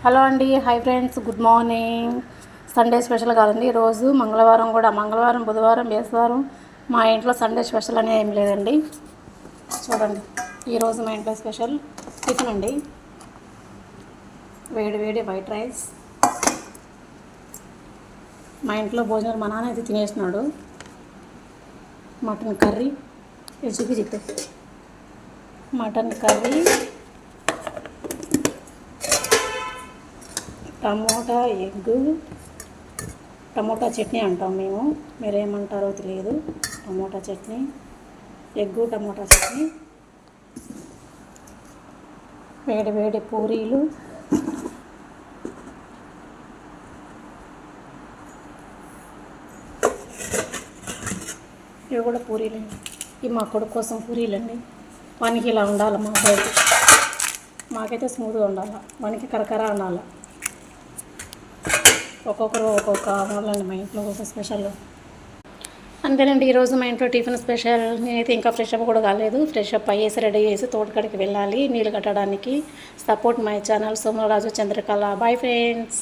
Hello అండి, hi friends, good morning. Sunday special కాదండి ఈరోజు, మంగళవారం, బుధవారం, బేస్తవారం మా ఇంట్లో సండే స్పెషల్ అనేది ఏం లేదండి. చూడండి, ఈరోజు మా ఇంట్లో స్పెషల్ టిఫిన్ అండి. వేడి వేడి వైట్ రైస్. మా ఇంట్లో భోజనాలు మా నాన్న అయితే తినేసినాడు. మటన్ కర్రీ, చెప్పి mutton curry, tomato egg, tomato chutney అంటాం మేము, మీరేమంటారో తెలియదు. Tomato chutney, egg tomato chutney, వేడి వేడి పూరీలు, ఇవి కూడా పూరీలండి. ఇవి మా కొడుకు కోసం పూరీలండి. వానికి ఇలా ఉండాలి, మా అబ్బాయికి. మాకైతే స్మూత్గా ఉండాలి, వానికి కరకర ఉండాలి. ఒక్కొక్కరు ఒక్కొక్క వాళ్ళండి మా ఇంట్లో ఒక స్పెషల్. అంతేనండి, ఈరోజు మా ఇంట్లో టిఫిన్ స్పెషల్. నేనైతే ఇంకా ఫ్రెష్ అప్ కూడా కాలేదు. ఫ్రెష్ అప్ అయ్యేసి రెడీ చేసి తోటకాడికి వెళ్ళాలి నీళ్ళు కట్టడానికి. Support my channel Somaraju Chandrakala. Bye friends.